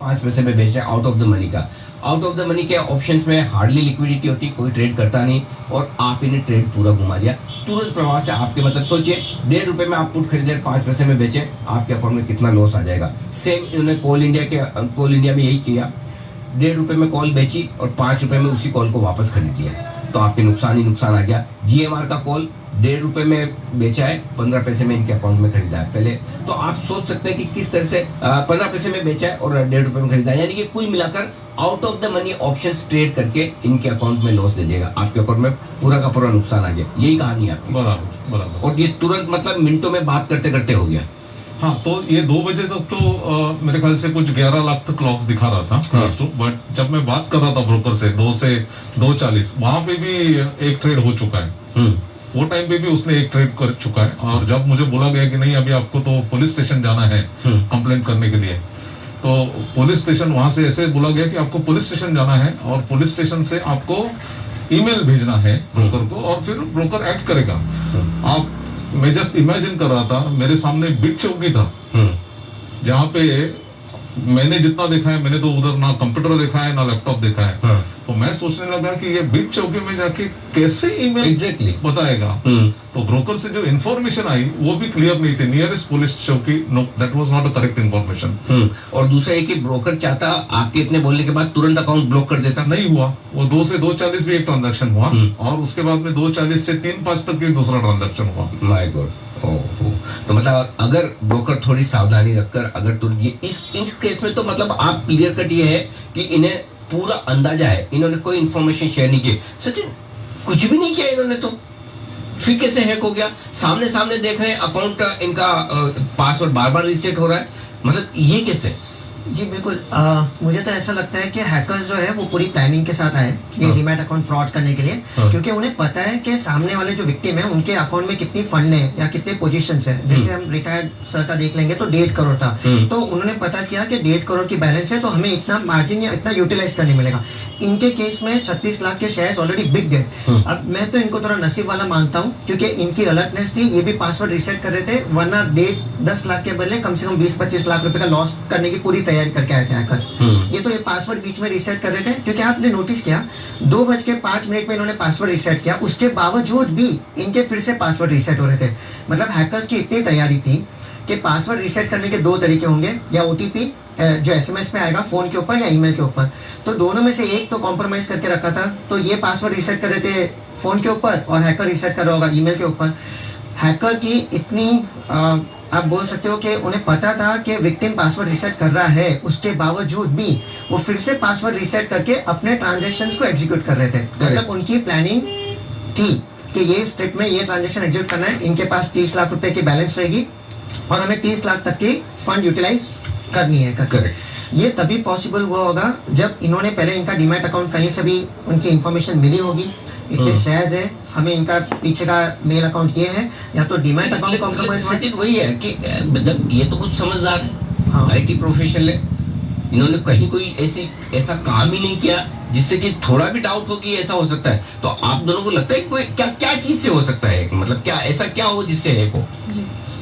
5 पैसे में बेच रहे हैं आउट ऑफ द मनी का। आउट ऑफ द मनी के ऑप्शंस में हार्डली लिक्विडिटी होती, कोई ट्रेड करता नहीं, और आप इन्हें ट्रेड पूरा घुमा दिया तुरंत प्रवाह से आपके, मतलब सोचिए ₹1.5 में आप पुट खरीदे 5 पैसे में बेचे, आपके अकाउंट में कितना लॉस आ जाएगा। सेम इन्होंने कोल इंडिया में यही किया, ₹1.5 में कॉल बेची और ₹5 में उसी कॉल को वापस खरीद लिया, तो आपके नुकसान ही नुकसान आ गया। GMR का कॉल ₹1.5 में बेचा है, 15 पैसे में इनके अकाउंट में खरीदा है पहले, तो आप सोच सकते हैं कि किस तरह से 15 पैसे में बेचा है और ₹1.5 में खरीदा है, यानी कि कुल मिलाकर out of the money options trade करके इनके अकाउंट में लॉस दे देगा, आपके अकाउंट में पूरा का पूरा नुकसान आ गया। यही कहानी है आपकी। बराबर। और ये तुरंत मतलब मिनटों में बात करते करते हो गया। हाँ, तो ये 2 बजे तक तो मेरे ख्याल से कुछ 11 लाख तक लॉस दिखा रहा था क्लोज टू, बट जब मैं बात कर रहा था ब्रोकर से 2 से 2:40 वहां पे भी एक ट्रेड हो चुका है। वो टाइम पे भी उसने एक ट्रेड कर चुका है, और जब मुझे बोला गया कि नहीं अभी आपको तो पुलिस स्टेशन जाना है कंप्लेंट करने के लिए, तो पुलिस स्टेशन वहां से ऐसे बोला गया कि आपको पुलिस स्टेशन जाना है और पुलिस स्टेशन से आपको ईमेल भेजना है ब्रोकर को, और फिर ब्रोकर एक्ट करेगा। आप, मैं जस्ट इमेजिन कर रहा था, मेरे सामने बिट चौकी था जहाँ पे मैंने जितना देखा है, मैंने तो उधर ना कंप्यूटर देखा है ना लैपटॉप देखा है, तो मैं सोचने लगा कि ये बिट चौकी में जाके कैसे ईमेल बताएगा। तो ब्रोकर से जो इन्फॉर्मेशन आई वो भी क्लियर नहीं थी, नियरेस्ट पुलिस चौकी, know that was not a correct information. और दूसरा है कि ब्रोकर चाहता आपके इतने बोलने के बाद तुरंत अकाउंट ब्लॉक कर देता, नहीं हुआ। वो 2 से 2:40 भी एक ट्रांजैक्शन हुआ, और उसके बाद में 2:40 से 3:05 तक भी दूसरा ट्रांजैक्शन हुआ। My God. तो मतलब अगर ब्रोकर थोड़ी सावधानी रखकर, अगर तो ये इस केस में तो मतलब आप क्लियर कट ये है कि इन्हें पूरा अंदाजा है, इन्होंने कोई इन्फॉर्मेशन शेयर नहीं की। सचिन, कुछ भी नहीं किया इन्होंने, तो फिर कैसे हैक हो गया? सामने सामने देख रहे हैं अकाउंट, इनका पासवर्ड बार बार रीसेट हो रहा है, मतलब ये कैसे? जी बिल्कुल, मुझे तो ऐसा लगता है कि हैकर्स जो है वो पूरी प्लानिंग के साथ आए ये डीमैट अकाउंट फ्रॉड करने के लिए, क्योंकि उन्हें पता है कि सामने वाले जो विक्टिम है उनके अकाउंट में कितनी फंड है या कितने पोजीशंस है। जैसे हम रिटायर्ड सर का देख लेंगे तो 1.5 करोड़ था, तो उन्होंने पता किया कि 1.5 करोड़ की बैलेंस है, तो हमें इतना मार्जिन या इतना यूटिलाइज करने मिलेगा। इनके केस में 36 लाख के शेयर्स ऑलरेडी बिक गए। अब मैं तो इनको थोड़ा नसीब वाला मानता हूँ, क्योंकि इनकी अलर्टनेस थी, ये भी पासवर्ड रिसेट कर रहे थे, वरना 10 लाख के बदले कम से कम 20-25 लाख रुपए का लॉस करने की पूरी तैयारी करके आए थे हैकर्स। ये तो ये पासवर्ड बीच में रिसेट कर रहे थे, क्योंकि आपने नोटिस किया 2:05 में इन्होंने पासवर्ड रिसेट किया, उसके बावजूद भी इनके फिर से पासवर्ड रिसेट हो रहे थे। मतलब हैकर्स की इतनी तैयारी थी कि पासवर्ड रिसेट करने के 2 तरीके होंगे, या OTP जो SMS पे आएगा फोन के ऊपर या ईमेल के ऊपर, तो दोनों में से एक तो कॉम्प्रोमाइज करके रखा था। तो ये पासवर्ड रिसेट कर रहे थे फोन के ऊपर और हैकर रिसेट कर रहा होगा ईमेल के ऊपर। हैकर की इतनी आप बोल सकते हो कि उन्हें पता था कि विक्टिम पासवर्ड रिसेट कर रहा है, उसके बावजूद भी वो फिर से पासवर्ड रिसेट करके अपने ट्रांजैक्शंस को एग्जीक्यूट कर रहे थे। मतलब उनकी प्लानिंग थी कि ये स्टेट में ये ट्रांजैक्शन एग्जीक्यूट करना है, इनके पास 30 लाख रुपए की बैलेंस रहेगी और हमें 30 लाख तक की फंड यूटिलाइज करनी है करके। ये तभी पॉसिबल हुआ होगा जब इन्होंने पहले इनका डीमैट अकाउंट कहीं से भी उनकी इन्फॉर्मेशन मिली होगी, इतने शेयर्स है, हमें इनका पीछे का मेल अकाउंट ये है, या तो डीमैट अकाउंट कॉम्प्रोमाइज। सचिन वही है कि जब ये तो कुछ समझदार है, IT प्रोफेशनल है, इन्होंने कहीं कोई ऐसा काम ही नहीं किया जिससे कि थोड़ा भी डाउट हो कि ऐसा हो सकता है। तो आप दोनों को लगता है कोई क्या चीज से हो सकता है, मतलब क्या ऐसा क्या हो जिससे हैक हो?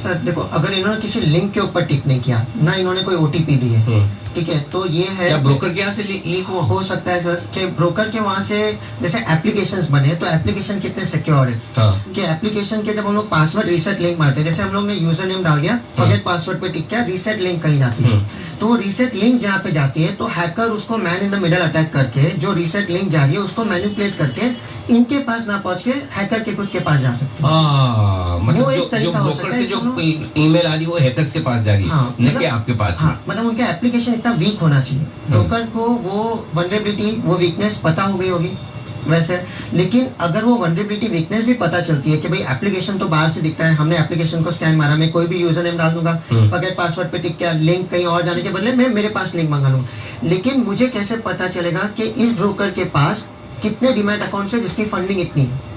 सर देखो, अगर इन्होंने किसी लिंक के ऊपर टिक नहीं किया, ना इन्होंने कोई OTP दी है, ठीक है, तो ये है क्या ब्रोकर के यहाँ से लीक हो सकता है सर कि ब्रोकर के वहाँ से जैसे एप्लीकेशंस बने, तो एप्लीकेशन कितने सिक्योर है कि एप्लीकेशन के जब हम लोग पासवर्ड रीसेट लिंक मारते हैं, जैसे हम लोग ने यूजर नेम डाल दिया, फॉरगेट पासवर्ड पे टिक किया, रीसेट लिंक कहीं जाती है, तो रीसेट लिंक जहाँ पे जाती है तो हैकर उसको man in the middle attack करके जो रीसेट लिंक जा रही है उसको मैनिपुलेट करके इनके पास ना पहुंच के हैकर के खुद के पास जा सकते हैं। मतलब वो एक तरीका हो सकता है, जो ईमेल आ रही है वो हैकर्स के पास जा रही है, न कि आपके पास। मतलब उनका एप्लीकेशन इतना वीक होना चाहिए, ब्रोकर को वो वनरेबिलिटी, वो वीकनेस पता हो गई होगी वैसे, लेकिन अगर वो वनरेबिलिटी वीकनेस भी पता चलती है कि भाई एप्लीकेशन तो बाहर से दिखता है, हमने एप्लीकेशन को स्कैन मारा, मैं कोई भी यूजर नेम डाल दूंगा, फॉरगेट पासवर्ड पे टिक किया, लिंक कहीं और जाने के बदले मैं मेरे पास लिंक मंगा लूँ, लेकिन मुझे कैसे पता चलेगा कि इस ब्रोकर के पास कितने डीमैट अकाउंट्स है जिसकी फंडिंग इतनी है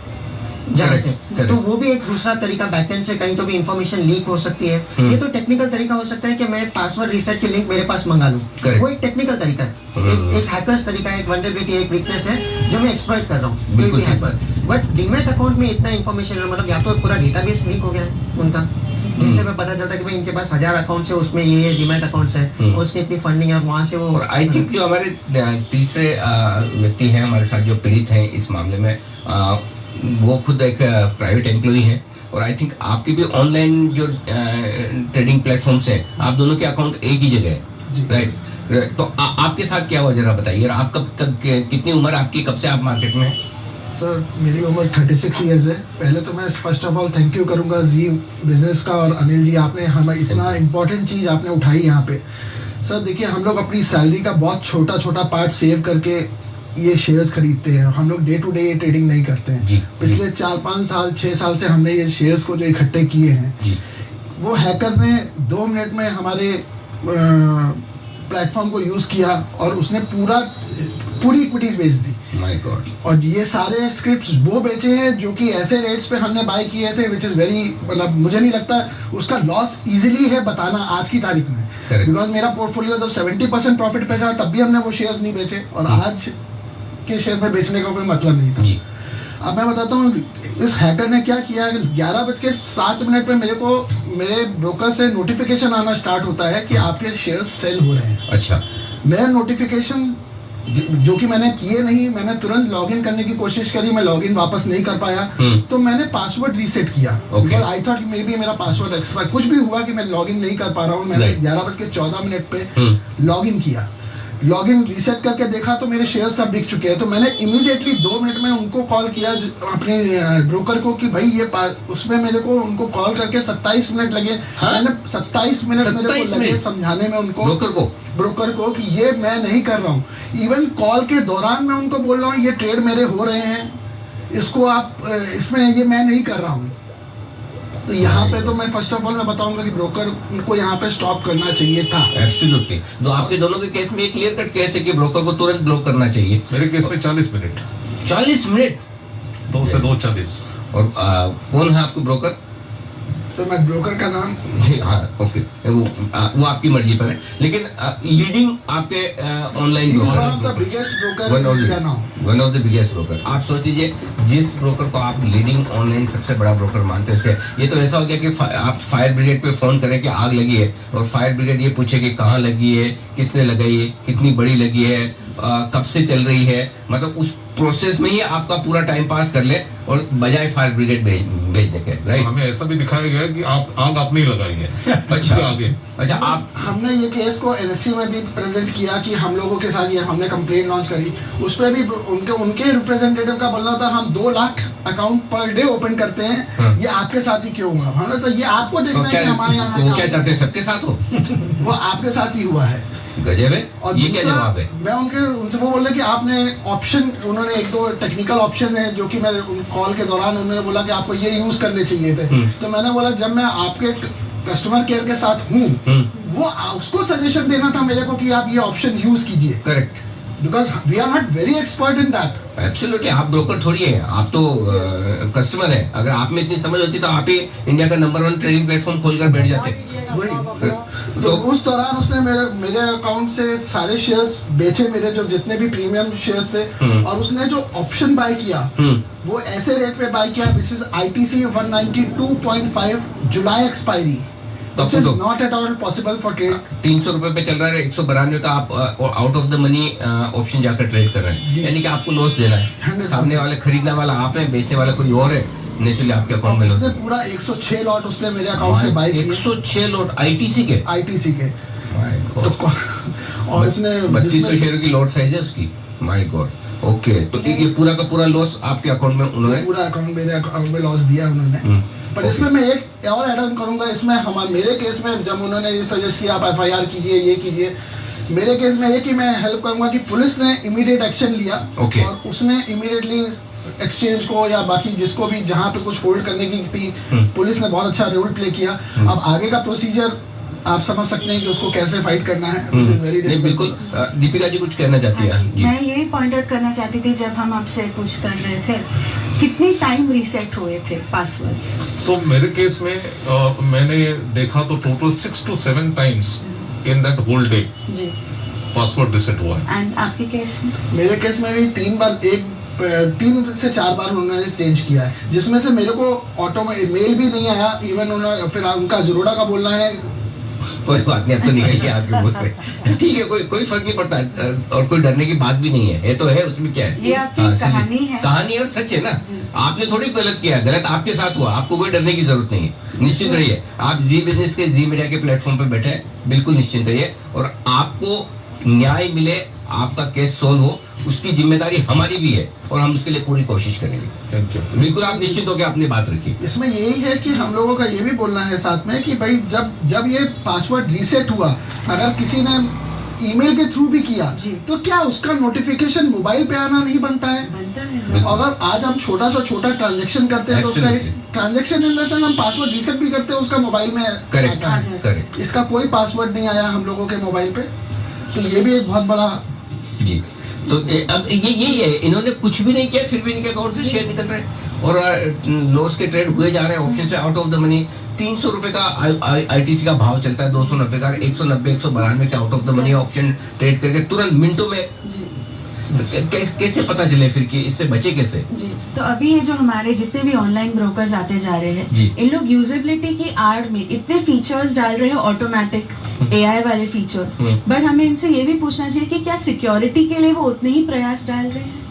जहाँ से, तो वो भी एक दूसरा तरीका, बैकएंड से कहीं तो भी इंफॉर्मेशन लीक हो सकती है। ये तो टेक्निकल तरीका हो सकता है कि मैं पासवर्ड रीसेट की लिंक मेरे पास मंगा लूँ, वो एक टेक्निकल तरीका है, एक हैकर्स तरीका, एक वनरेबिलिटी, एक वीकनेस है जो मैं एक्सप्लॉइट कर रहा हूँ कोई भी हैकर। बट डीमैट अकाउंट में इतना इंफॉर्मेशन, मतलब या तो पूरा डेटाबेस लीक हो गया है उनका, जिनसे हमें पता चलता है कि भाई इनके पास 1000 अकाउंट्स है, उसमें ये डीमैट अकाउंट्स है और उसकी इतनी फंडिंग है, और वहाँ से वो और आई थिंक जो हमारे तीसरे व्यक्ति हैं हमारे साथ जो पीड़ित हैं इस मामले में, वो खुद एक प्राइवेट एम्प्लॉई है, और आई थिंक आपके भी ऑनलाइन जो ट्रेडिंग प्लेटफॉर्म्स हैं, आप दोनों के अकाउंट एक ही जगह है, राइट? तो आपके साथ क्या हुआ जरा बताइए। आप कब कितनी उम्र आपकी, कब से आप मार्केट में हैं? सर मेरी उम्र 36 इयर्स है। पहले तो मैं first of all thank you करूंगा जी बिजनेस का और अनिल जी, आपने हमें इतना इम्पोर्टेंट चीज़ आपने उठाई यहाँ पे। सर देखिए, हम लोग अपनी सैलरी का बहुत छोटा छोटा पार्ट सेव करके ये शेयर्स खरीदते हैं। हम लोग डे टू डे ये ट्रेडिंग नहीं करते हैं। पिछले 4-5 साल 6 साल से हमने ये शेयर्स को जो इकट्ठे किए हैं, वो हैकर ने 2 मिनट में हमारे प्लेटफॉर्म को यूज़ किया और उसने पूरी इक्विटीज बेच दी। My God. और ये सारे स्क्रिप्ट्स वो बेचे हैं जो कि ऐसे रेट्स पे हमने बाय किए थे, विच इज़ वेरी, मतलब मुझे नहीं लगता उसका लॉस इजीली है बताना आज की तारीख में, बिकॉज मेरा पोर्टफोलियो जब 70% प्रॉफिट पे था तब भी हमने वो शेयर्स नहीं बेचे, और आज के शेयर में बेचने का कोई मतलब नहीं था। अब मैं बताता हूँ इस हैकर ने क्या किया। 11:07 पे मेरे ब्रोकर से नोटिफिकेशन आना स्टार्ट होता है कि आपके शेयर्स सेल हो रहे हैं। अच्छा। मैं नोटिफिकेशन जो कि मैंने किए नहीं, मैंने तुरंत लॉगिन करने की कोशिश करी, मैं लॉगिन वापस नहीं कर पाया, तो मैंने पासवर्ड रीसेट किया। आई थॉट मे बी मेरा पासवर्ड एक्सपायर, कुछ भी हुआ कि मैं लॉगिन नहीं कर पा रहा हूँ। मैंने 11:14 पे लॉगिन किया, लॉगिन रीसेट करके देखा तो मेरे शेयर सब बिक चुके हैं। तो मैंने इमीडिएटली 2 मिनट में उनको कॉल किया अपने ब्रोकर को कि भाई ये उसमें मेरे को उनको कॉल करके 27 मिनट लगे। मैंने 27 मिनट मेरे को लगे समझाने में उनको, ब्रोकर को कि ये मैं नहीं कर रहा हूँ। इवन कॉल के दौरान मैं उनको बोल रहा हूँ ये ट्रेड मेरे हो रहे हैं, इसको आप इसमें ये मैं नहीं कर रहा हूँ। तो यहाँ पे तो मैं फर्स्ट ऑफ ऑल मैं बताऊंगा कि ब्रोकर उनको यहाँ पे स्टॉप करना चाहिए था। एब्सोल्युटली। तो आपके दोनों के केस में एक क्लियर कट केस है कि ब्रोकर को तुरंत ब्लॉक करना चाहिए। मेरे केस में 40 मिनट। 40 मिनट? 2 से 2:40। और कौन है आपके ब्रोकर? सर मैं ब्रोकर का नाम हाँ ओके, वो आपकी मर्जी पर है, लेकिन लीडिंग आपके online one of the biggest broker. आप सोच लीजिए जिस ब्रोकर को आप लीडिंग ऑनलाइन सबसे बड़ा ब्रोकर मानते हैं, उसके ये तो ऐसा हो गया कि आप फायर ब्रिगेड पे फोन करें कि आग लगी है, और फायर ब्रिगेड ये पूछे कि कहाँ लगी है, किसने लगाई है, कितनी बड़ी लगी है, कब से चल रही है, मतलब उस प्रोसेस में ही आपका पूरा टाइम पास कर ले, और बजाय फायर ब्रिगेड भेजने के, राइट? हमें ऐसा भी दिखाया गया कि आग आपने ही लगाई है। अच्छा आगे। अच्छा, आप हमने ये केस को एनएससी में भी प्रेजेंट किया कि हम लोगों के साथ ये हमने कंप्लेंट लॉन्च करी, उस पर भी उनके रिप्रेजेंटेटिव का बोलना था हम 2 lakh account per day open करते हैं, ये आपके साथ ही क्यों हुआ? हमने कहा ये आपको देखना है कि हमारे यहाँ वो क्या चाहते हैं सबके साथ हो? वो आपके साथ ही हुआ है। गजब है। और ये क्या जवाब है? मैं उनसे वो बोल रहे कि आपने ऑप्शन, उन्होंने 1-2 टेक्निकल ऑप्शन है जो कि मैं कॉल के दौरान उन्होंने बोला कि आपको ये यूज करने चाहिए थे। तो मैंने बोला जब मैं आपके कस्टमर केयर के साथ हूँ, वो उसको सजेशन देना था मेरे को कि आप ये ऑप्शन यूज कीजिए। Correct. Because we are not very expert in that. Absolutely. आप ब्रोकर थोड़ी है, आप तो कस्टमर है। अगर आप में इतनी समझ होती तो आप ही इंडिया का नंबर 1 ट्रेडिंग प्लेटफॉर्म खोलकर बैठ जाते। वही तो उस दौरान उसने मेरे अकाउंट से सारे शेयर्स बेचे, मेरे जो जितने भी प्रीमियम शेयर्स थे, और उसने जो ऑप्शन बाय किया वो ऐसे रेट पे बाय किया which is ITC 192.5 July expiry, which is not at all possible for trade। 300 रुपए पे चल रहा है, 192 का आप out of the money option जाकर ट्रेड कर रहे हैं, यानी कि आपको लॉस देना है। सामने वाले खरीदने वाला आप है, बेचने वाला कोई और है, नेचुरली आपके अकाउंट में उसने पूरा 106 लॉट उसने मेरे अकाउंट से बाय किए। 106 लॉट ITC के? ITC के। तो और उसने 3200 शेयर की लॉट साइज है उसकी। My God. ओके, तो ये पूरा का पूरा लॉस आपके अकाउंट में उन्होंने, पूरा अकाउंट मेरे अकाउंट में लॉस दिया उन्होंने। पर इसमें मैं एक और ऐड ऑन करूंगा, इसमें मेरे केस में जब उन्होंने ये सजेस्ट किया आप FIR कीजिए, ये कीजिए, मेरे केस में ये कि मैं हेल्प करूंगा कि पुलिस ने इमीडिएट एक्शन लिया। और उसने इमीडिएटली एक्सचेंज को या बाकी जिसको भी जहाँ पे कुछ होल्ड करने की थी, पुलिस ने बहुत अच्छा रोल प्ले किया। अब आगे का प्रोसीजर आप समझ सकते हैं कि उसको कैसे फाइट करना है, which is very difficult। बिल्कुल। दीपिका जी कुछ कहना चाहती है? मैं यही पॉइंट आउट करना चाहती थी, जब हम आपसे कुछ कर रहे थे, कितने टाइम रीसेट हुए थे पासवर्ड्स? सो मेरे केस में मैंने देखा तो total 6 to 7 times in that whole day जी पासवर्ड रीसेट हुआ है। एंड आपके केस में? मेरे केस में भी 3 बार, 3 से 4 बार उन्होंने चेंज किया है, जिसमें से मेरे को ऑटो में मेल भी नहीं आया। इवन उन्होंने फिर उनका ज़रूरा का बोलना है कोई बात नहीं, अब तो निकल गया आपके मुंह से। ठीक है, कोई फर्क नहीं पड़ता और कोई डरने की बात भी नहीं है। ये तो है, उसमें क्या है, ये आपकी कहानी है, कहानी और सच है ना। आपने थोड़ी गलत किया, गलत आपके साथ हुआ, आपको कोई डरने की जरूरत नहीं है। निश्चित रहिए, आप जी बिजनेस के जी मीडिया के प्लेटफॉर्म पे बैठे हैं, बिल्कुल निश्चिंत रहिए और आपको न्याय मिले, आपका केस सोल्व हो, उसकी जिम्मेदारी हमारी भी है और हम उसके लिए पूरी कोशिश करेंगे। Thank you. बिल्कुल आप निश्चित होकर अपनी बात रखिए। इसमें यही है कि हम लोगों का ये भी बोलना है साथ में कि भाई जब ये पासवर्ड रीसेट हुआ, अगर किसी ने ईमेल के थ्रू भी किया तो क्या उसका नोटिफिकेशन मोबाइल पे आना नहीं बनता है? अगर आज हम छोटा ट्रांजैक्शन करते हैं तो उसका ट्रांजैक्शन इन द सेंस हम पासवर्ड रीसेट भी करते हैं, उसका मोबाइल में करेक्ट आता है। करेक्ट। इसका कोई पासवर्ड नहीं आया हम लोगों के मोबाइल पे, तो ये भी एक बहुत बड़ा जी। तो अब ये है, इन्होंने कुछ भी नहीं किया, फिर भी इनके अकाउंट से शेयर निकल रहे हैं और लॉस के ट्रेड हुए जा रहे हैं ऑप्शन से आउट ऑफ द मनी। 300 रुपए का आईटीसी का भाव चलता है, 290 का, 190 192 के out of the money option trade करके तुरंत मिनटों में। कैसे पता चले फिर कि इससे बचे कैसे? जी, तो अभी ये जो हमारे जितने भी ऑनलाइन ब्रोकर्स आते जा रहे हैं, इन लोग यूजेबिलिटी की आड़ में इतने फीचर्स डाल रहे हैं, ऑटोमेटिक एआई वाले फीचर्स, बट हमें इनसे ये भी पूछना चाहिए कि क्या सिक्योरिटी के लिए वो उतने ही प्रयास डाल रहे हैं?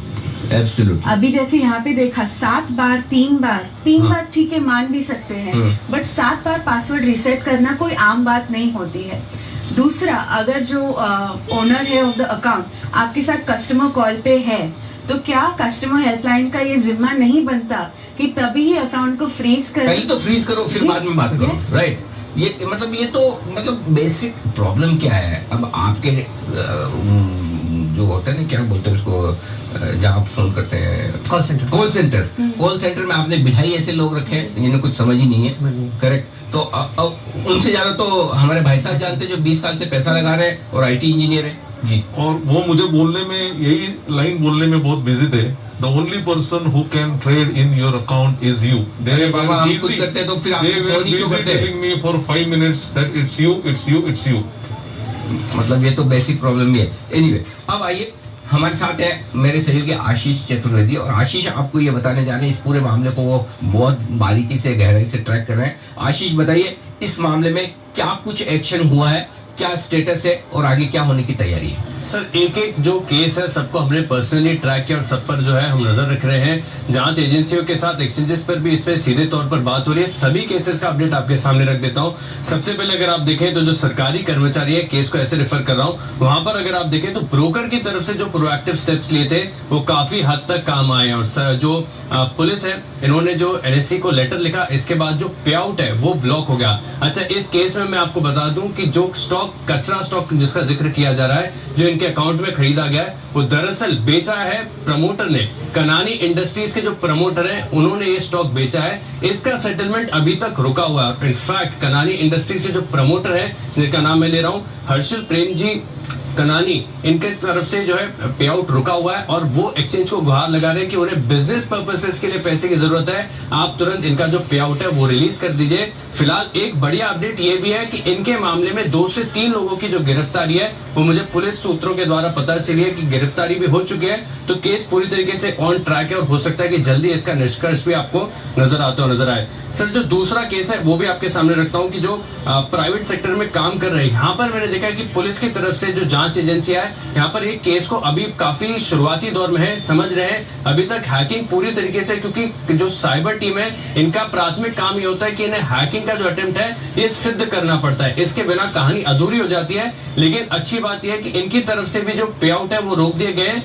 Absolutely. अभी जैसे यहाँ पे देखा 7 बार 3 बार ठीक है, मान भी सकते हैं, बट 7 बार पासवर्ड रीसेट करना कोई आम बात नहीं होती है। दूसरा, अगर जो ओनर है ऑफ द अकाउंट आपके साथ कस्टमर कॉल पे है, तो क्या कस्टमर हेल्पलाइन का ये जिम्मा नहीं बनता कि तभी ही अकाउंट को फ्रीज करो? पहले तो फ्रीज करो, फिर बाद में बात करो, राइट? ये तो बेसिक प्रॉब्लम क्या है? अब आपके जो होता है ना, क्या बोलते हैं उसको, जहाँ आप फोन करते हैं, कॉल सेंटर में आपने बिठाई ऐसे लोग रखे हैं जिन्हें कुछ समझ ही नहीं है। करेक्ट। तो उनसे ज्यादा तो हमारे भाई साहब जानते हैं जो 20 साल से पैसा लगा रहे हैं और आईटी इंजीनियर है जी। और वो मुझे बोलने में, यही लाइन बोलने में बहुत बिजी थे। The only person who can trade in your account is you. अरे बाबा, हम खुद करते हैं तो फिर आप फोन ही क्यों करते हैं? telling me for 5 minutes that it's you. मतलब ये तो बेसिक प्रॉब्लम ही है। एनीवे, अब आइए, हमारे साथ है मेरे सहयोगी आशीष चतुर्वेदी और आशीष आपको ये बताने जा रहे हैं, इस पूरे मामले को वो बहुत बारीकी से, गहराई से ट्रैक कर रहे हैं। आशीष बताइए, इस मामले में क्या कुछ एक्शन हुआ है, क्या स्टेटस है और आगे क्या होने की तैयारी है? सर, एक जो केस है सबको हमने पर्सनली ट्रैक किया और सब पर जो है हम नजर रख रहे हैं। जांच एजेंसियों के साथ, एक्सचेंजेस पर भी इस पे सीधे तौर पर बात हो रही है। सभी केसेस का अपडेट आपके सामने रख देता हूं। सबसे पहले अगर आप देखें तो जो सरकारी कर्मचारी है, केस को ऐसे रेफर कर रहा हूं, वहां पर अगर आप देखें तो ब्रोकर की तरफ से जो प्रोएक्टिव स्टेप्स लिए थे वो काफी हद तक काम आए। और जो पुलिस है, इन्होंने जो एनएससी को लेटर लिखा, इसके बाद जो पे आउट है वो ब्लॉक हो गया। अच्छा, इस केस में मैं आपको बता दूं कि जो स्टॉक, कचरा स्टॉक जिसका जिक्र किया जा रहा है, जो इनके अकाउंट में खरीदा गया है, वो दरअसल बेचा है प्रमोटर ने। कनानी इंडस्ट्रीज के जो प्रमोटर हैं, उन्होंने ये स्टॉक बेचा है। इसका सेटलमेंट अभी तक रुका हुआ है। इनफैक्ट कनानी इंडस्ट्रीज के जो प्रमोटर है, जिनका नाम मैं ले रहा हूं, हर्षल प्रेम जी कनानी, इनके तरफ से जो है पे आउट रुका हुआ है और वो एक्सचेंज को गुहार लगा रहे हैं कि उन्हें बिजनेस पर्पसेस के लिए पैसे की जरूरत है, आप तुरंत इनका जो पे आउट है वो रिलीज कर दीजिए। फिलहाल एक बढ़िया अपडेट ये भी है कि इनके मामले में 2 से 3 लोगों की जो गिरफ्तारी है वो मुझे पुलिस सूत्रों के द्वारा पता चली है कि गिरफ्तारी भी हो चुकी है। तो केस पूरी तरीके से ऑन ट्रैक है और हो सकता है कि जल्दी इसका निष्कर्ष भी आपको नजर आए। सर, जो दूसरा केस है वो भी आपके सामने रखता हूं कि जो प्राइवेट सेक्टर में काम कर रहे हैं, यहाँ पर मैंने देखा है कि पुलिस की तरफ से जो जांच एजेंसियां है, यहाँ पर एक केस को अभी काफी शुरुआती दौर में है, समझ रहे हैं। अभी तक हैकिंग पूरी तरीके से, क्योंकि जो साइबर टीम है, इनका प्राथमिक काम ये होता है कि इन्हें हैकिंग का जो अटेम्प्ट है ये सिद्ध करना पड़ता है। इसके बिना कहानी अधूरी हो जाती है। लेकिन अच्छी बात यह है कि इनकी तरफ से भी जो पे आउट है वो रोक दिए गए हैं।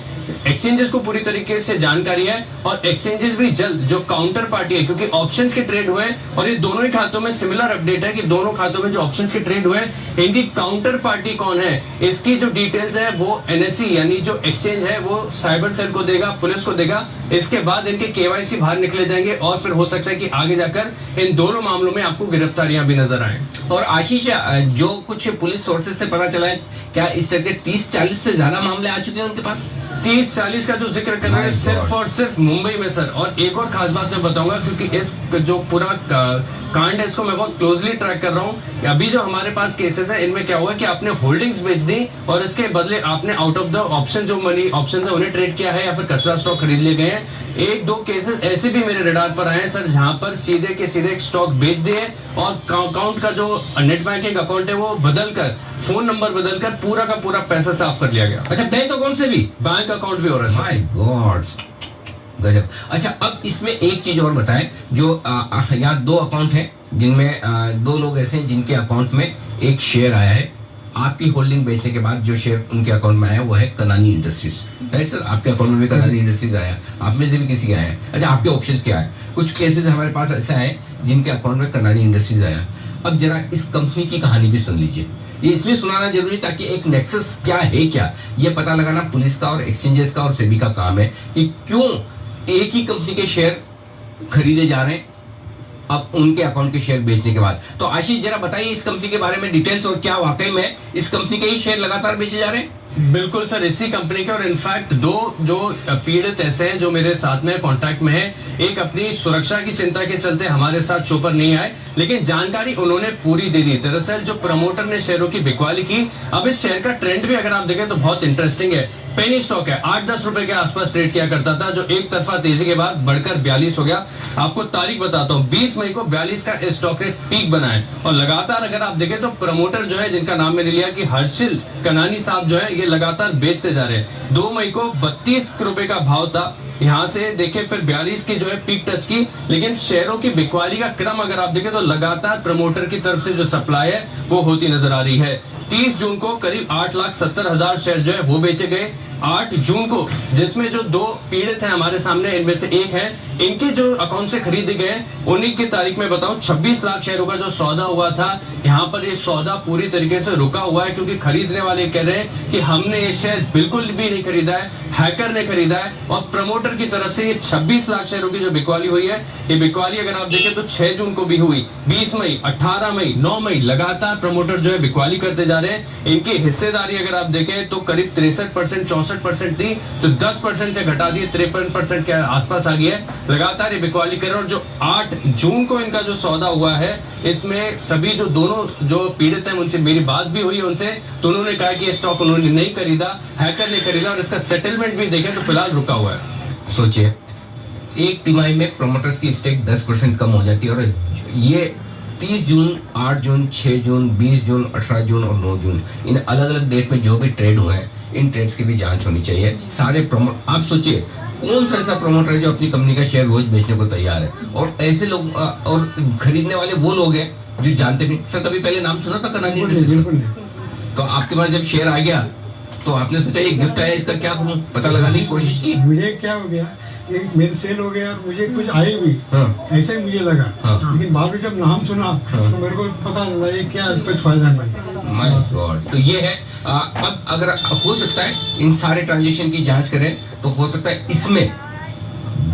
एक्सचेंजेस को पूरी तरीके से जानकारी है और एक्सचेंजेस भी जल्द जो काउंटर पार्टी है, क्योंकि ऑप्शंस के ट्रेड हुए और ये दोनों ही खातों में सिमिलर अपडेट है कि दोनों खातों में जो ऑप्शंस के ट्रेड हुए, इनकी काउंटर पार्टी कौन है, इसकी जो डिटेल्स है वो एनएससी यानी जो एक्सचेंज है वो साइबर सेल को देगा, पुलिस को देगा। इसके बाद इनके केवाईसी बाहर निकले जाएंगे और फिर हो सकता है कि आगे जाकर इन दोनों मामलों में आपको गिरफ्तारियां भी नजर आए। और आशीष, जो कुछ पुलिस सोर्सेज से पता चला है, क्या इस तरह के 30-40 से ज्यादा मामले आ चुके हैं उनके पास? 30-40 का जो जिक्र कर रहे हैं My सिर्फ God. और सिर्फ मुंबई में सर। और एक और खास बात मैं बताऊंगा, क्योंकि इस जो पूरा कांड है इसको मैं बहुत क्लोजली ट्रैक कर रहा हूँ। अभी जो हमारे पास केसेस है इनमें क्या हुआ कि आपने होल्डिंग्स बेच दी और इसके बदले आपने आउट ऑफ द ऑप्शन जो मनी ऑप्शन है उन्हें ट्रेड किया है या फिर कचरा स्टॉक खरीद लिए गए हैं। 1-2 केसेस ऐसे भी मेरे रडार पर आए हैं सर, जहां पर सीधे के सीधे एक स्टॉक बेच दिए और अकाउंट का जो नेट बैंकिंग अकाउंट है वो बदलकर, फोन नंबर बदलकर पूरा का पूरा पैसा साफ कर लिया गया। अच्छा, बैंक अकाउंट से भी? बैंक अकाउंट भी हो रहा है सर। माय गॉड, गजब। अच्छा, अब इसमें एक चीज और बताएं, जो यहाँ 2 अकाउंट हैं जिनमें 2 लोग ऐसे हैं जिनके अकाउंट में एक शेयर आया है। आपकी होल्डिंग बेचने के बाद जो शेयर उनके अकाउंट में आया वो है कनानी इंडस्ट्रीज, राइट सर? आपके अकाउंट में भी कनानी इंडस्ट्रीज आया, आप में से भी किसी के आया है। अच्छा, आपके ऑप्शंस क्या है? कुछ केसेस हमारे पास ऐसा है जिनके अकाउंट में कनानी इंडस्ट्रीज आया। अब जरा इस कंपनी की कहानी भी सुन लीजिए। ये इसलिए सुनाना जरूरी ताकि एक नेक्सस क्या है, क्या ये पता लगाना पुलिस का और एक्सचेंजेस का और सेबी का काम है कि क्यों एक ही कंपनी के शेयर खरीदे जा रहे हैं अब उनके अकाउंट के शेयर बेचने के बाद। तो आशीष, जरा बताइए इस कंपनी के बारे में डिटेल्स, और क्या वाकई में इस कंपनी के ही शेयर लगातार बेचे जा रहे हैं? बिल्कुल सर, इसी कंपनी के। और इनफैक्ट 2 जो पीड़ित ऐसे हैं जो मेरे साथ में कांटेक्ट में है, एक अपनी सुरक्षा की चिंता के चलते हमारे साथ शो पर नहीं आए, लेकिन जानकारी उन्होंने पूरी दे दी। दरअसल जो प्रमोटर ने शेयरों की बिकवाली की, अब इस शेयर का ट्रेंड भी अगर आप देखें तो बहुत इंटरेस्टिंग है। पेनी स्टॉक है, 8-10 रुपए के आसपास ट्रेड किया करता था, जो एक तरफा तेजी के बाद बढ़कर 42 हो गया। आपको तारीख बताता हूँ, 20 मई को 42 का स्टॉक रेट पीक बना है और लगातार अगर आप देखें तो प्रमोटर जो है, जिनका नाम मैंने लिया कि हर्षिल कनानी साहब जो है, ये लगातार बेचते जा रहे हैं। 2 मई को 32 रुपए का भाव था, यहाँ से देखें फिर 42 की जो है पीक टच की। लेकिन शेयरों की बिकवाली का क्रम अगर आप देखें तो लगातार प्रमोटर की तरफ से जो सप्लाई है वो होती नजर आ रही है। 30 जून को करीब 8,70,000 शेयर जो है वो बेचे गए। 8 जून को, जिसमें जो 2 पीड़ित हैं हमारे सामने, इनमें से एक है, इनके जो अकाउंट से खरीदे गए उन्हीं की तारीख में बताऊं 26 लाख शेयरों का जो सौदा हुआ था, यहाँ पर ये सौदा पूरी तरीके से रुका हुआ है, क्योंकि खरीदने वाले कह रहे हैं कि हमने ये शेयर बिल्कुल भी नहीं खरीदा है, हैकर ने खरीदा है। और प्रमोटर की तरफ से ये 26 लाख शेयरों की जो बिकवाली हुई है, ये बिकवाली अगर आप देखें तो 6 जून को भी हुई, 20 मई, 18 मई, 9 मई, लगातार प्रमोटर जो है बिकवाली करते जा रहे हैं। इनकी हिस्सेदारी अगर आप देखें तो करीब 63%, 64% थी, जो 10% से घटा दी 53% के आसपास आ गई है। लगातार ये बिकवाली कर रहे हैं। और जो 8 जून को इनका जो सौदा हुआ है, इसमें सभी जो दोनों जो पीड़ित हैं उनसे मेरी बात भी हुई उनसे, तो उन्होंने कहा कि ये स्टॉक उन्होंने नहीं खरीदा, हैकर ने खरीदा, और इसका सेटलमेंट भी देखें तो फिलहाल रुका हुआ है। सोचिए, एक तिमाही में प्रमोटर्स की स्टेक 10% कम हो जाती है, और ये 30 जून, 8 जून, 6 जून, 20 जून, 18 जून और 9 जून, इन अलग अलग डेट में जो भी ट्रेड हुए हैं, इन ट्रेड्स की भी जांच होनी चाहिए। सारे आप सोचिए कौन सा ऐसा प्रमोटर है जो अपनी कंपनी का शेयर रोज बेचने को तैयार है, और ऐसे लोग और खरीदने वाले वो लोग हैं जो जानते भी। सर, कभी पहले नाम सुना था कनानी इंडस्ट्रीज का? तो आपके पास जब शेयर आ गया तो आपने सोचा ये गिफ्ट आया, इसका क्या करूं, पता लगाने की कोशिश की? मुझे क्या हो गया, एक मेरे सेल हो गया और मुझे कुछ आए भी, ऐसे ही मुझे लगा। लेकिन बाद में जब नाम सुना तो मेरे को पता लगा ये क्या, कुछ फायदा नहीं। My God. तो ये है। अब अगर हो सकता है इन सारे ट्रांजेक्शन की जांच करें तो हो सकता है इसमें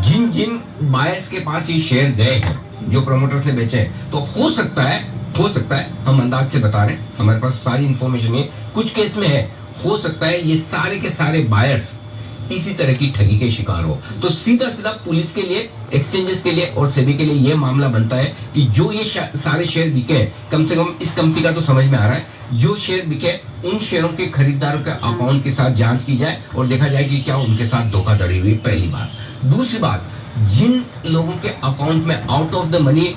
जिन जिन बायर्स के पास ये शेयर गए हैं, जो प्रमोटर्स ने बेचे हैं, तो हो सकता है हम अंदाज से बता रहे हैं, हमारे पास सारी इंफॉर्मेशन है, कुछ केस में है, हो सकता है ये सारे के सारे बायर्स इसी तरह की ठगी के शिकार हो। तो सीधा सीधा पुलिस के लिए, एक्सचेंजेस के लिए और सेबी के लिए यह मामला बनता है कि जो ये सारे शेयर बिके, कम से कम इस कंपनी का तो समझ में आ रहा है, जो शेयर बिके उन शेयरों के खरीदारों के अकाउंट के साथ जांच की जाए और देखा जाए कि क्या उनके साथ धोखाधड़ी हुई, पहली बात। दूसरी बात, जिन लोगों के अकाउंट में आउट ऑफ द मनी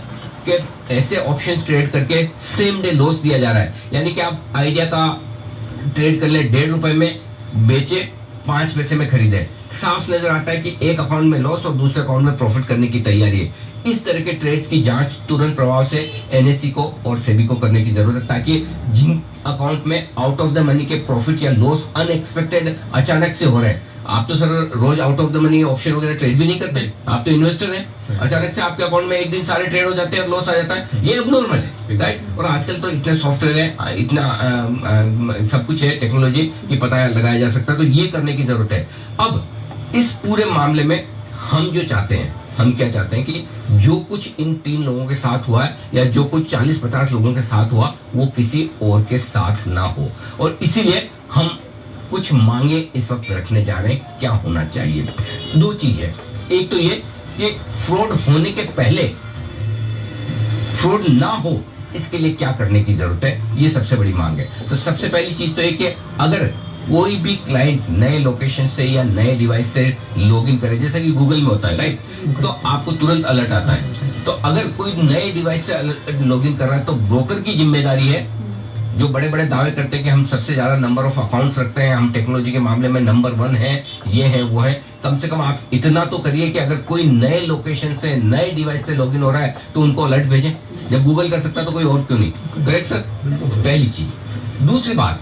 के ऐसे ऑप्शंस ट्रेड करके सेम डे लॉस दिया जा रहा है, यानी कि आप आइडिया का ट्रेड कर ले, 1.5 रुपए में बेचे, 5 पैसे में खरीदे, साफ नजर आता है कि एक अकाउंट में लॉस और दूसरे अकाउंट में प्रॉफिट करने की तैयारी है। इस तरह के ट्रेड्स की जांच तुरंत प्रभाव से एनएससी को और सेबी को करने की जरूरत है, ताकि जिन अकाउंट में आउट ऑफ द मनी के प्रॉफिट या लॉस अनएक्सपेक्टेड अचानक से हो रहे हैं, आप तो सर रोज out of the money option वगैरह ट्रेड भी नहीं करते, आप तो इन्वेस्टर हैं, अचानक से आपके अकाउंट में एक दिन सारे ट्रेड हो जाते हैं और लॉस आ जाता है, ये एबनॉर्मल है, राइट। और आजकल तो इतने सॉफ्टवेयर है, इतना सब कुछ है, टेक्नोलॉजी की पता लगाया जा सकता है, तो ये करने की जरूरत है। अब इस पूरे मामले में हम जो चाहते हैं, हम क्या चाहते हैं कि जो कुछ इन 3 लोगों के साथ हुआ है या जो कुछ 40-50 लोगों के साथ हुआ, वो किसी और के साथ ना हो, और इसीलिए हम कुछ मांगे इस वक्त रखने जा रहे हैं, क्या होना चाहिए? दो चीज है, एक तो ये कि फ्रॉड होने के पहले फ्रॉड ना हो इसके लिए क्या करने की जरूरत है, ये सबसे बड़ी मांग है। तो सबसे पहली चीज तो ये कि अगर कोई भी क्लाइंट नए लोकेशन से या नए डिवाइस से लॉगिन करे, जैसे कि गूगल में होता है राइट, तो आपको तुरंत अलर्ट आता है। तो अगर कोई नए डिवाइस से लॉगिन कर रहा है तो ब्रोकर की जिम्मेदारी है, जो बड़े बड़े दावे करते हैं कि हम सबसे ज्यादा नंबर ऑफ अकाउंट्स रखते हैं, हम टेक्नोलॉजी के मामले में नंबर 1 है, ये है वो है, कम से कम आप इतना तो करिए कि अगर कोई नए लोकेशन से नए डिवाइस से लॉगिन हो रहा है तो उनको अलर्ट भेजें। जब गूगल कर सकता तो कोई और क्यों नहीं? Correct sir? पहली चीज। दूसरी बात,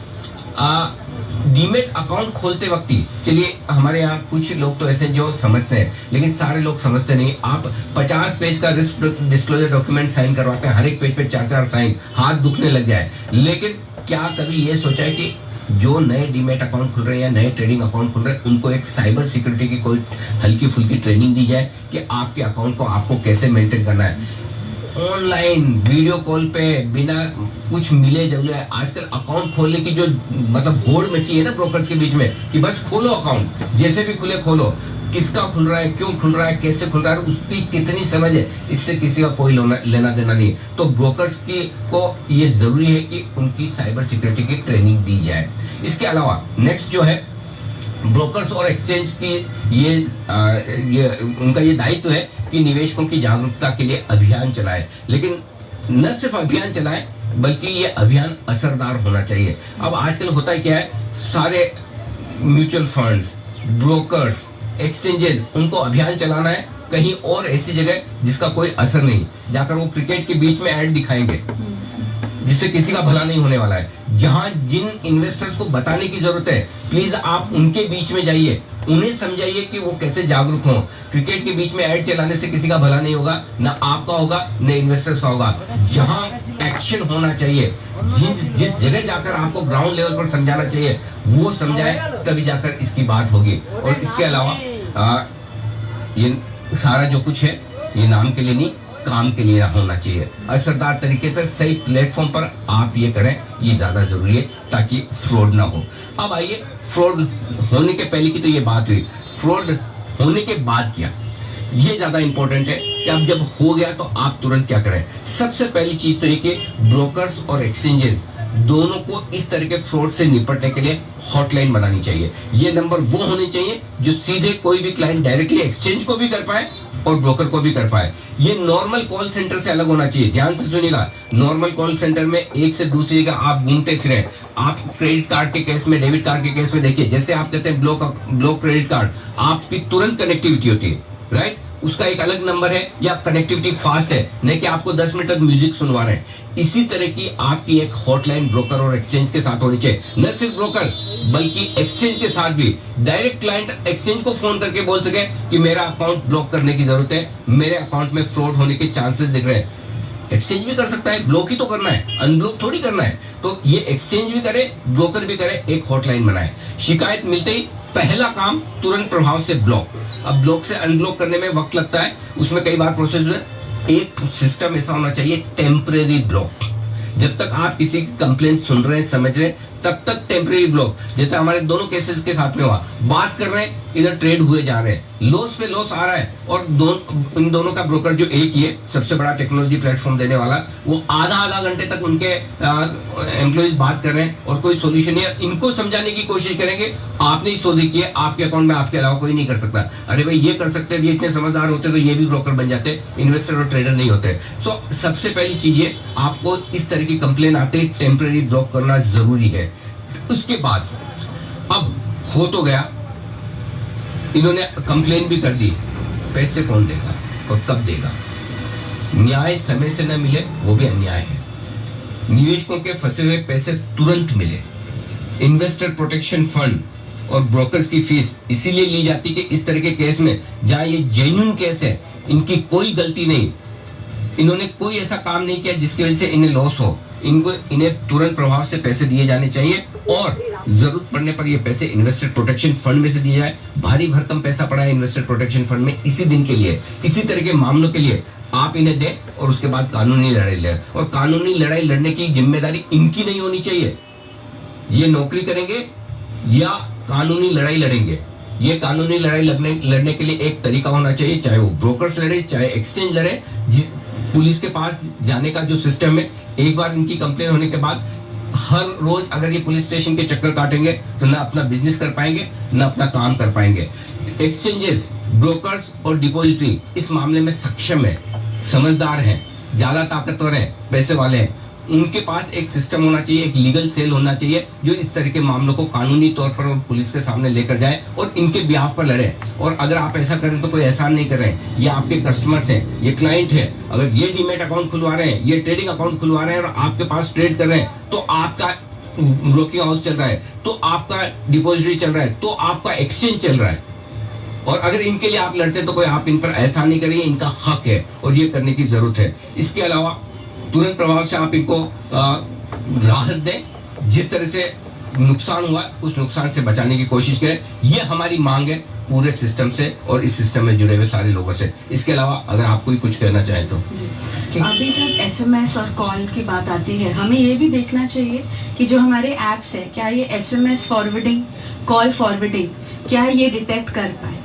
डीमेट अकाउंट खोलते वक्त ही, चलिए हमारे यहाँ कुछ लोग तो ऐसे जो समझते हैं, लेकिन सारे लोग समझते नहीं। आप 50 पेज का रिस्क डिस्क्लोजर डॉक्यूमेंट साइन करवाते हैं, हर एक पेज पे 4-4 साइन, हाथ दुखने लग जाए। लेकिन क्या कभी ये सोचा है कि जो नए डीमेट अकाउंट खुल रहे हैं या नए ट्रेडिंग अकाउंट खुल रहे हैं उनको एक साइबर सिक्योरिटी की कोई हल्की फुल्की ट्रेनिंग दी जाए कि आपके अकाउंट को आपको कैसे मेंटेन करना है? ऑनलाइन वीडियो कॉल पे बिना कुछ मिले जुले आजकल अकाउंट खोलने की जो मतलब होड़ मची है ना ब्रोकर्स के बीच में कि बस खोलो अकाउंट, जैसे भी खुले खोलो, किसका खुल रहा है, क्यों खुल रहा है, कैसे खुल रहा है, उसकी कितनी समझ है, इससे किसी का कोई लेना देना नहीं। तो ब्रोकर्स की को ये जरूरी है कि उनकी साइबर सिक्योरिटी की ट्रेनिंग दी जाए। इसके अलावा नेक्स्ट जो है ब्रोकर्स और एक्सचेंज की ये उनका ये दायित्व है कि निवेशकों की जागरूकता के लिए अभियान चलाए, लेकिन न सिर्फ अभियान चलाए बल्कि ये अभियान असरदार होना चाहिए। अब आजकल होता क्या है, सारे म्यूचुअल फंड्स, ब्रोकर्स, एक्सचेंजेस, उनको अभियान चलाना है कहीं और ऐसी जगह जिसका कोई असर नहीं, जाकर वो क्रिकेट के बीच में ऐड दिखाएंगे जिससे किसी का भला नहीं होने वाला है। जहां जिन इन्वेस्टर्स को बताने की जरूरत है प्लीज आप उनके बीच में जाइए, उन्हें समझाइए कि वो कैसे जागरूक हों। क्रिकेट के बीच में ऐड चलाने से किसी का भला नहीं होगा, ना आपका होगा न इन्वेस्टर्स का होगा। जहां एक्शन होना चाहिए, जिस जगह जाकर आपको ग्राउंड लेवल पर समझाना चाहिए वो समझाए, तभी जाकर इसकी बात होगी। और इसके अलावा ये सारा जो कुछ है ये नाम के लिए नहीं काम के लिए होना चाहिए। असरदार तरीके से सही प्लेटफॉर्म पर आप ये करें, ये ज्यादा जरूरी है ताकि फ्रॉड ना हो। अब आइए, फ्रॉड होने के पहले की तो ये बात हुई, फ्रॉड होने के बाद क्या, ये ज्यादा इंपॉर्टेंट है कि अब जब हो गया तो आप तुरंत क्या करें। सबसे पहली चीज तो ये कि ब्रोकर्स और एक्सचेंजेस दोनों को इस तरह के फ्रॉड से निपटने के लिए हॉटलाइन बनानी चाहिए। ये नंबर वो होने चाहिए जो सीधे कोई भी क्लाइंट डायरेक्टली एक्सचेंज को भी कर पाए और ब्रोकर को भी कर पाए। ये नॉर्मल कॉल सेंटर से अलग होना चाहिए। ध्यान से सुनिएगा, नॉर्मल कॉल सेंटर में एक से दूसरी जगह आप घूमते फिरे। आप क्रेडिट कार्ड के केस में, डेबिट कार्ड के केस में देखिए, जैसे आप कहते हैं ब्लॉक क्रेडिट कार्ड, आपकी तुरंत कनेक्टिविटी होती है, राइट? उसका एक अलग नंबर है या कनेक्टिविटी फास्ट है, नहीं कि आपको 10 मिनट तक म्यूजिक सुनवा रहे हैं। इसी तरह की आपकी एक हॉटलाइन ब्रोकर और एक्सचेंज के साथ होनी चाहिए। न सिर्फ ब्रोकर बल्कि एक्सचेंज के साथ भी डायरेक्ट क्लाइंट एक्सचेंज को फोन करके बोल सके कि मेरा अकाउंट ब्लॉक करने की जरूरत है, मेरे अकाउंट में फ्रॉड होने के चांसेस दिख रहे हैं। एक्सचेंज भी कर सकता है, ब्लॉक ही तो करना है, अनब्लॉक थोड़ी करना है। तो ये एक्सचेंज भी करे, ब्रोकर भी करे, एक हॉटलाइन बनाए। शिकायत मिलते ही पहला काम तुरंत प्रभाव से ब्लॉक। अब ब्लॉक से अनब्लॉक करने में वक्त लगता है, उसमें कई बार प्रोसेस है। एक सिस्टम ऐसा होना चाहिए टेम्परेरी ब्लॉक। जब तक आप किसी की कंप्लेंट सुन रहे हैं, समझ रहे हैं, तब तक टेम्परेरी ब्लॉक। जैसे हमारे दोनों केसेस के साथ में हुआ, बात कर रहे हैं, इधर ट्रेड हुए जा रहे हैं, लॉस पे लॉस आ रहा है, और इन दोनों का ब्रोकर जो एक ही है, सबसे बड़ा टेक्नोलॉजी प्लेटफॉर्म देने वाला, वो आधा घंटे तक उनके एम्प्लॉइज बात कर रहे हैं और कोई सोल्यूशन नहीं है। इनको समझाने की कोशिश करेंगे, आपने ही सौदे किए, आपके अकाउंट में आपके अलावा कोई नहीं कर सकता। अरे भाई ये कर सकते हैं, ये इतने समझदार होते तो ये भी ब्रोकर बन जाते, इन्वेस्टर और ट्रेडर नहीं होते। सो सबसे पहली चीज है, आपको इस तरह की कंप्लेन आते ही टेम्परेरी ब्लॉक करना जरूरी है। उसके बाद अब हो तो गया, इन्होंने कंप्लेन भी कर दी, पैसे कौन देगा और कब देगा? न्याय समय से न मिले वो भी अन्याय है। निवेशकों के फंसे हुए पैसे तुरंत मिले। इन्वेस्टर प्रोटेक्शन फंड और ब्रोकर्स की फीस इसीलिए ली जाती कि इस तरह के केस में जहां ये जेन्युइन केस है, इनकी कोई गलती नहीं, इन्होंने कोई ऐसा काम नहीं किया जिसकी वजह से इन्हें लॉस हो, इन्हें तुरंत प्रभाव से पैसे दिए जाने चाहिए और जरूरत पड़ने पर ये पैसे इन्वेस्टर प्रोटेक्शन फंड में से दिए जाए। भारी भरकम पैसा पड़ा है इन्वेस्टर प्रोटेक्शन फंड में इसी दिन के लिए, इसी तरह के मामलों के लिए। आप इन्हें दें और उसके बाद कानूनी लड़ाई लड़ें, और कानूनी लड़ाई लड़ने की जिम्मेदारी इनकी नहीं होनी चाहिए। ये नौकरी करेंगे, या कानूनी लड़ाई लड़ेंगे। ये कानूनी लड़ाई लड़ने के लिए एक तरीका होना चाहिए, चाहे वो ब्रोकर्स लड़े, चाहे एक्सचेंज लड़े। पुलिस के पास जाने का जो सिस्टम है, एक बार इनकी कंप्लेन होने के बाद हर रोज अगर ये पुलिस स्टेशन के चक्कर काटेंगे तो ना अपना बिजनेस कर पाएंगे, ना अपना काम कर पाएंगे। एक्सचेंजेस, ब्रोकर्स और डिपॉजिटरी इस मामले में सक्षम है, समझदार हैं, ज्यादा ताकतवर हैं, पैसे वाले हैं। उनके पास एक सिस्टम होना चाहिए, एक लीगल सेल होना चाहिए जो इस तरह के मामलों को कानूनी तौर पर और पुलिस के सामने लेकर जाए और इनके बिहाफ पर लड़े। और अगर आप ऐसा करें तो कोई एहसान नहीं कर रहे हैं, ये आपके कस्टमर्स हैं, ये क्लाइंट है। अगर ये डीमैट अकाउंट खुलवा रहे हैं, ये ट्रेडिंग अकाउंट खुलवा रहे हैं और आपके पास ट्रेड कर रहे हैं, तो आपका ब्रोकिंग हाउस चल रहा है, तो आपका डिपॉजिटरी चल रहा है, तो आपका एक्सचेंज चल रहा है। और अगर इनके लिए आप लड़ते हैं तो कोई आप इन पर एहसान नहीं करिए, इनका हक है और ये करने की जरूरत है। इसके अलावा तुरंत प्रभाव से आप इनको राहत दें, जिस तरह से नुकसान हुआ उस नुकसान से बचाने की कोशिश करें। ये हमारी मांग है पूरे सिस्टम से और इस सिस्टम में जुड़े हुए सारे लोगों से। इसके अलावा अगर आप कोई कुछ कहना चाहें तो। अभी जब एसएमएस और कॉल की बात आती है, हमें ये भी देखना चाहिए कि जो हमारे ऐप्स है, क्या ये एसएमएस फॉरवर्डिंग, कॉल फॉरवर्डिंग, क्या ये डिटेक्ट कर पाए।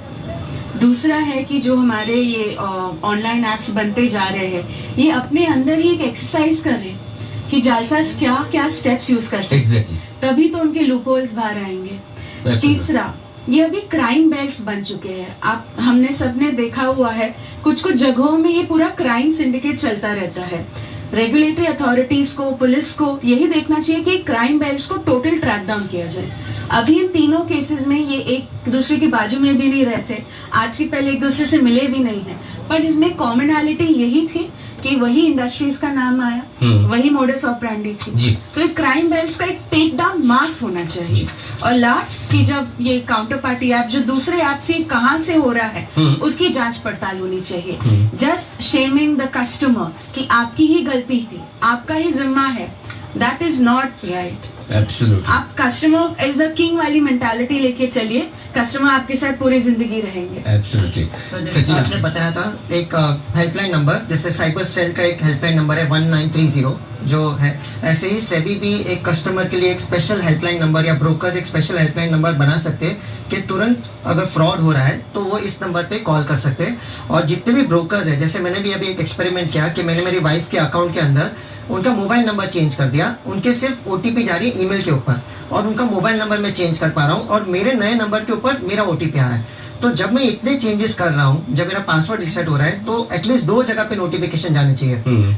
दूसरा है कि जो हमारे ये ऑनलाइन ऐप्स बनते जा रहे हैं, ये अपने अंदर ही एक एक्सरसाइज कर रहे हैं कि जालसाज क्या क्या स्टेप्स यूज कर सकते हैं, तभी तो उनके लूपहोल्स बाहर आएंगे। तीसरा, ये अभी क्राइम बेल्ट्स बन चुके हैं। हमने सबने देखा हुआ है, कुछ कुछ जगहों में ये पूरा क्राइम सिंडिकेट चलता रहता है। रेगुलेटरी अथॉरिटीज को, पुलिस को यही देखना चाहिए कि क्राइम बेल्ट्स को टोटल ट्रैक डाउन किया जाए। अभी इन तीनों केसेस में ये एक दूसरे के बाजू में भी नहीं रहते, आज के पहले एक दूसरे से मिले भी नहीं है, पर इनमें कॉमनैलिटी यही थी कि वही इंडस्ट्रीज का नाम आया, वही मोडस ऑपरेंडी थी। तो एक क्राइम बेल्ट्स का एक टेक डाउन मास होना चाहिए। और लास्ट कि जब ये काउंटर पार्टी ऐप जो दूसरे ऐप से कहाँ से हो रहा है उसकी जांच पड़ताल होनी चाहिए। जस्ट शेमिंग द कस्टमर कि आपकी ही गलती थी, आपका ही जिम्मा है, that is not right. Absolutely. आप कस्टमर एज अ किंग वाली मेंटालिटी लेके चलिए, कस्टमर आपके साथ पूरी जिंदगी रहेंगे। Absolutely. जैसे आपने बताया था एक हेल्पलाइन नंबर, जैसे साइबर सेल का एक हेल्पलाइन नंबर है 1930 जो है, ऐसे ही सेबी भी एक कस्टमर के लिए एक स्पेशल हेल्पलाइन नंबर या ब्रोकर्स एक स्पेशल हेल्पलाइन नंबर बना सकते हैं कि तुरंत अगर फ्रॉड हो रहा है तो वो इस नंबर पे कॉल कर सकते हैं। और जितने भी ब्रोकर्स है, जैसे मैंने भी अभी एक एक्सपेरिमेंट किया कि मैंने मेरी वाइफ के अकाउंट के अंदर उनका मोबाइल नंबर चेंज कर दिया, उनके सिर्फ ओटीपी जा रही है ईमेल के ऊपर और उनका मोबाइल नंबर मैं चेंज कर पा रहा हूँ और मेरे नए नंबर के ऊपर मेरा ओटीपी आ रहा है। तो जब मैं इतने चेंजेस कर रहा हूँ, जब मेरा पासवर्ड रिसेट हो रहा है, तो एटलीस्ट 2 जगह पे नोटिफिकेशन जाने चाहिए।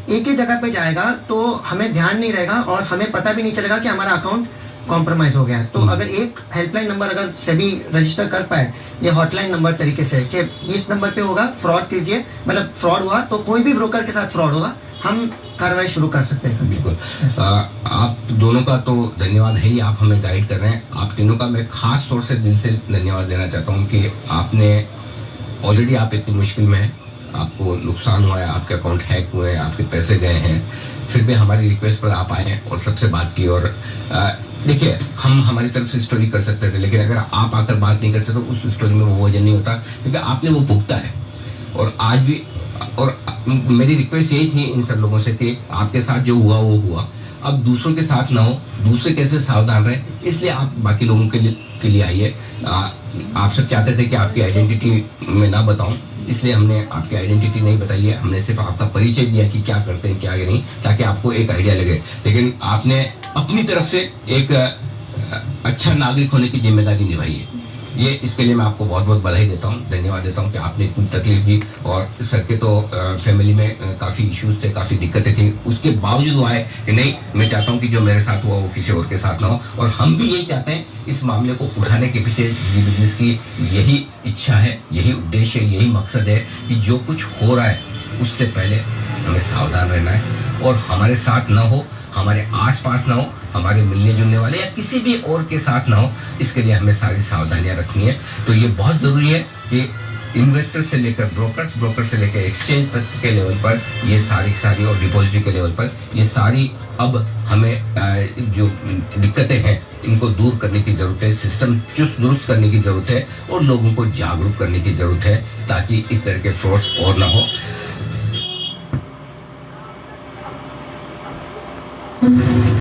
एक ही जगह पे जाएगा तो हमें ध्यान नहीं रहेगा और हमें पता भी नहीं चलेगा कि हमारा अकाउंट कॉम्प्रोमाइज हो गया है। तो अगर एक हेल्पलाइन नंबर अगर सेबी रजिस्टर कर पाए ये हॉटलाइन नंबर तरीके से कि इस नंबर पे होगा, फ्रॉड कीजिए, मतलब फ्रॉड हुआ तो कोई भी ब्रोकर के साथ फ्रॉड होगा, हम कार्रवाई शुरू कर सकते हैं। बिल्कुल। आप दोनों का तो धन्यवाद है ही, आप हमें गाइड कर रहे हैं। आप तीनों का मैं खास तौर से दिल से धन्यवाद देना चाहता हूँ कि आपने ऑलरेडी, आप इतनी मुश्किल में हैं, आपको नुकसान हुआ है, आपके अकाउंट हैक हुए हैं, आपके पैसे गए हैं, फिर भी हमारी रिक्वेस्ट पर आप आए हैं और सबसे बात की। और देखिए, हम हमारी तरफ से स्टोरी कर सकते थे, लेकिन अगर आप आकर बात नहीं करते तो उस स्टोरी में वो वजन नहीं होता, क्योंकि आपने वो भुगता है। और आज भी, और मेरी रिक्वेस्ट यही थी इन सब लोगों से कि आपके साथ जो हुआ वो हुआ, अब दूसरों के साथ ना हो, दूसरे कैसे सावधान रहे, इसलिए आप बाकी लोगों के लिए आइए। आप सब चाहते थे कि आपकी आइडेंटिटी मैं ना बताऊं, इसलिए हमने आपकी आइडेंटिटी नहीं बताई है, हमने सिर्फ आपका परिचय दिया कि क्या करते हैं क्या नहीं, ताकि आपको एक आइडिया लगे। लेकिन आपने अपनी तरफ से एक अच्छा नागरिक होने की जिम्मेदारी निभाई है। ये इसके लिए मैं आपको बहुत बहुत बधाई देता हूँ, धन्यवाद देता हूँ कि आपने इतनी तकलीफ दी। और सर के तो फैमिली में काफ़ी इश्यूज थे, काफ़ी दिक्कतें थी, उसके बावजूद वो आए कि नहीं, मैं चाहता हूँ कि जो मेरे साथ हुआ वो किसी और के साथ ना हो। और हम भी यही चाहते हैं, इस मामले को उठाने के पीछे जी बिजनेस की यही इच्छा है, यही उद्देश्य है, यही मकसद है कि जो कुछ हो रहा है उससे पहले हमें सावधान रहना है और हमारे साथ ना हो, हमारे आसपास ना हो, हमारे मिलने जुलने वाले या किसी भी और के साथ ना हो, इसके लिए हमें सारी सावधानियां रखनी है। तो ये बहुत ज़रूरी है कि इन्वेस्टर से लेकर ब्रोकर्स, ब्रोकर से लेकर एक्सचेंज तक के लेवल पर ये सारी और डिपॉजिटरी के लेवल पर ये सारी अब हमें जो दिक्कतें हैं इनको दूर करने की ज़रूरत है, सिस्टम चुस्त दुरुस्त करने की ज़रूरत है और लोगों को जागरूक करने की ज़रूरत है, ताकि इस तरह के फ्रॉड्स और ना हो।